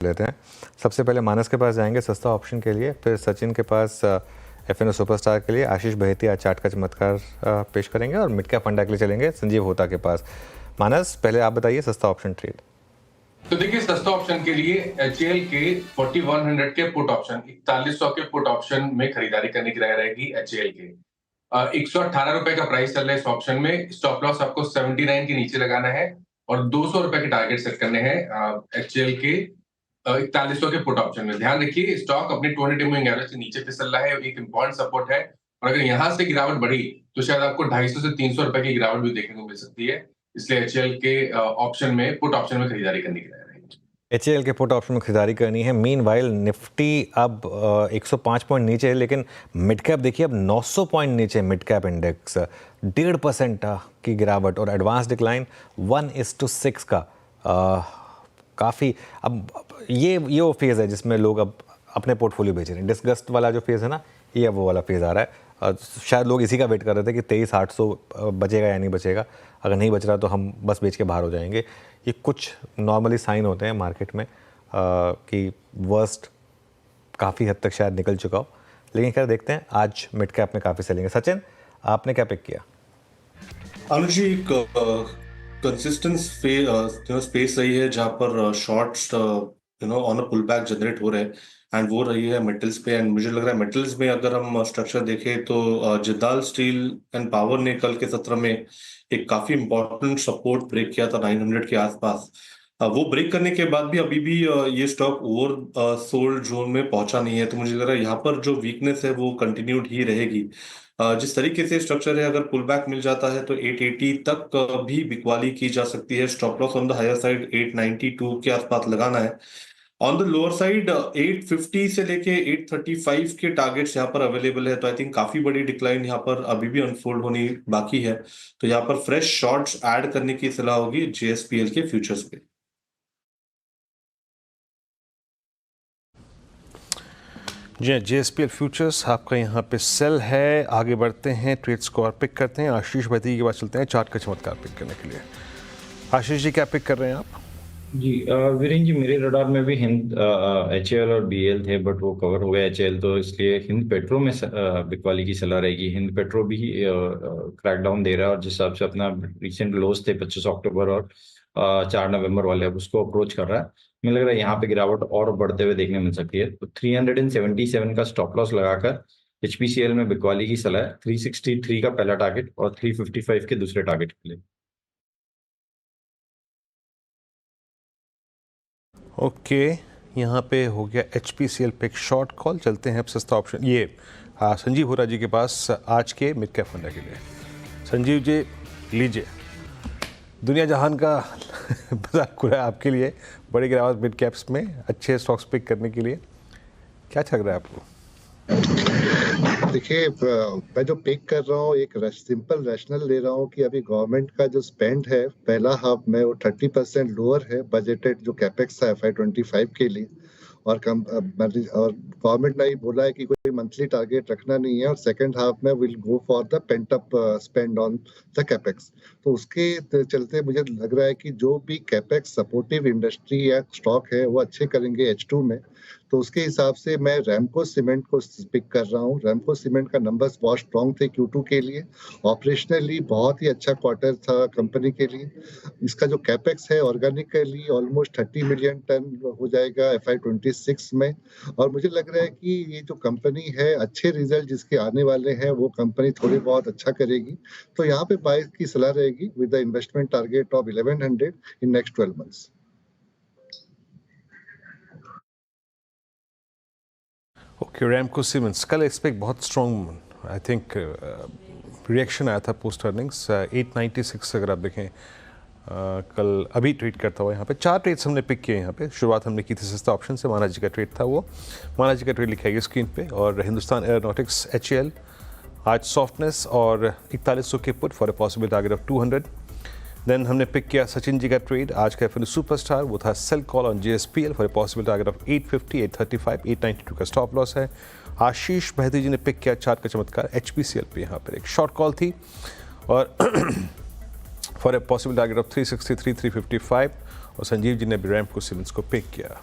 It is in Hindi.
लेते हैं। सबसे पहले मानस के पास जाएंगे सस्ता ऑप्शन के लिए, फिर सचिन के पास एफएनओ सुपरस्टार के लिए, आशीष बहेती आज चार्ट का चमत्कार पेश करेंगे और मिड कैप फंडा के लिए चलेंगे संजीव होता के पास। मानस, पहले आप बताइए सस्ता ऑप्शन ट्रेड। तो देखिए, सस्ता ऑप्शन के लिए एचएएल के 4100 के पुट ऑप्शन, 4100 के पुट ऑप्शन में खरीदारी करने की राय रहेगी। एचएएल के 118 रुपए का प्राइस चल रहा है इस ऑप्शन में। स्टॉप लॉस आपको 79 के नीचे लगाना है और 200 रुपए के टारगेट सेट करने हैं एचएएल के 4100 के पुट ऑप्शन में। ध्यान रखिए, स्टॉक अपने 200 मूविंग एवरेज से नीचे फिसल रहा है, एक इंपॉर्टेंट सपोर्ट है और अगर यहां से गिरावट बढ़ी तो शायद आपको 250 से 300 रुपए की गिरावट भी देखने को मिल सकती है। इसलिए एचएएल के ऑप्शन में, पुट ऑप्शन में खरीदारी करने की राय रहेगी। एचएएल के पुट ऑप्शन में खरीदारी करनी है। मीनवाइल निफ्टी अब 105 पॉइंट नीचे है, लेकिन मिड कैप देखिए अब 900 पॉइंट नीचे। मिड कैप इंडेक्स 1.5% की गिरावट और एडवांस डिक्लाइन 1:6 का। काफ़ी अब ये वो फेज़ है जिसमें लोग अब अपने पोर्टफोलियो बेच रहे हैं। डिस्गस्ट वाला जो फेज़ है ना, ये अब वो वाला फेज़ आ रहा है। शायद लोग इसी का वेट कर रहे थे कि 23,800 बचेगा या नहीं बचेगा। अगर नहीं बच रहा तो हम बस बेच के बाहर हो जाएंगे। ये कुछ नॉर्मली साइन होते हैं मार्केट में कि वर्स्ट काफ़ी हद तक शायद निकल चुका हो, लेकिन खैर देखते हैं। आज मिड कैप में काफ़ी सेलिंग है। सचिन, आपने क्या पिक किया? अनुज जी, कंसिस्टेंट स्पेस रही है जहां पर shorts on a pull back generate हो रहे हैं एंड वो रही है मेटल्स पे। एंड मुझे लग रहा है मेटल्स में अगर हम स्ट्रक्चर देखें तो जिंदाल स्टील एंड पावर ने कल के सत्र में एक काफी इंपॉर्टेंट सपोर्ट ब्रेक किया था 900 के आसपास। वो ब्रेक करने के बाद भी अभी भी ये स्टॉक ओवर सोल्ड जोन में पहुंचा नहीं है, तो मुझे लग रहा है यहाँ पर जो वीकनेस है वो कंटिन्यूड ही रहेगी। जिस तरीके से स्ट्रक्चर है, अगर पुल बैक मिल जाता है तो 880 तक भी बिकवाली की जा सकती है। Stop loss on the higher side 892 के आसपास लगाना है। ऑन द लोअर साइड 850 से लेके 835 के टारगेट्स यहाँ पर अवेलेबल है। तो आई थिंक काफी बड़ी डिक्लाइन यहाँ पर अभी भी अनफोल्ड होनी बाकी है, तो यहाँ पर फ्रेश शॉर्ट्स ऐड करने की सलाह होगी जेएसपीएल के फ्यूचर्स पे। जी, जेएसपीएल फ्यूचर्स आपका यहाँ पे सेल है। आगे बढ़ते हैं, ट्रेड स्कोर पिक करते हैं। आशीष बहेती के पास चलते हैं चार्ट का चमत्कार पिक करने के लिए। आशीष जी, क्या पिक कर रहे हैं आप? जी वीरेन जी, मेरे रडार में भी हिंद एचएएल और बीएल थे, बट वो कवर हो गया एचएएल, तो इसलिए हिंद पेट्रो में बिकवाली की सलाह रहेगी। हिंद पेट्रो भी क्रैकडाउन दे रहा है और जिस हिसाब से अपना रिसेंट लोज थे 25 अक्टूबर और 4 नवंबर वाले, अब उसको अप्रोच कर रहा है। मुझे लग रहा है यहाँ पे गिरावट और बढ़ते हुए देखने मिल सकती है। तो 377 का स्टॉप लॉस लगाकर एचपीसीएल में बिकवाली की सलाह है। 363 का पहला टारगेट और 355 के दूसरे टारगेट के लिए। ओके, यहाँ पे हो गया एचपीसीएल पिक शॉर्ट कॉल। चलते हैं अब सस्ता ऑप्शन, ये संजीव होरा जी के पास आज के मिड कैप फंडा के लिए। संजीव जी, लीजिए, दुनिया जहान का मजाक खुला है आपके लिए। बड़ी गिरावट मिड कैप्स में, अच्छे स्टॉक्स पिक करने के लिए क्या चल रहा है आपको? देखिए, मैं जो पिक कर रहा हूँ एक सिंपल रैशनल ले रहा हूँ कि अभी गवर्नमेंट का जो स्पेंड है पहला हाफ में वो 30% लोअर है बजटेड जो कैपेक्स है FY25 के लिए। और गवर्नमेंट ने बोला है कि कोई मंथली टारगेट रखना नहीं है और सेकंड हाफ में will go for the pent up spend on the capex. तो उसके चलते मुझे लग रहा है कि जो भी कैपेक्स सपोर्टिव इंडस्ट्री या स्टॉक है वो अच्छे करेंगे H2 में। तो उसके हिसाब से मैं रैमको सीमेंट को पिक कर रहा हूँ। रैमको सीमेंट का नंबर्स बहुत स्ट्रॉन्ग थे Q2 के लिए, ऑपरेशनली बहुत ही अच्छा क्वार्टर था कंपनी के लिए। इसका जो कैपेक्स है ऑर्गेनिकली ऑलमोस्ट 30 मिलियन टन हो जाएगा FY26 में। और मुझे लग रहा है कि ये जो कंपनी है अच्छे रिजल्ट जिसके आने वाले हैं वो कंपनी थोड़ी बहुत अच्छा करेगी। तो यहाँ पे बाय की सलाह रहेगी with the investment target of 1100 in next 12 months. Okay, Ramco cements कल एक्सपेक्ट बहुत स्ट्रॉन्ग आई थिंक रिएक्शन आया था पोस्ट अर्निंग्स। 896 अगर आप देखें कल अभी ट्रेड करता हुआ यहाँ पे 4 ट्रेड्स हमने पिक किए। यहाँ पे शुरुआत हमने की थी सस्ता ऑप्शन से। माना जी का ट्रेड था वो, माना जी का ट्रेड लिखा है स्क्रीन पे। और हिंदुस्तान एरोनॉटिक्स HAL आज सॉफ्टनेस और 4100 के put for a possible target of 200। Then हमने पिक किया सचिन जी का ट्रेड आज का एफएनओ सुपरस्टार, वो था sell call on JSPL for a possible target of 850, 835, 892 का स्टॉप लॉस है। आशीष बहेती जी ने पिक किया चार्ट का चमत्कार एचपीसीएल पे, यहाँ पर एक शॉर्ट कॉल थी और for a possible target of 363, 355। और संजीव जी ने भी रैमको सीमेंट्स को पिक किया।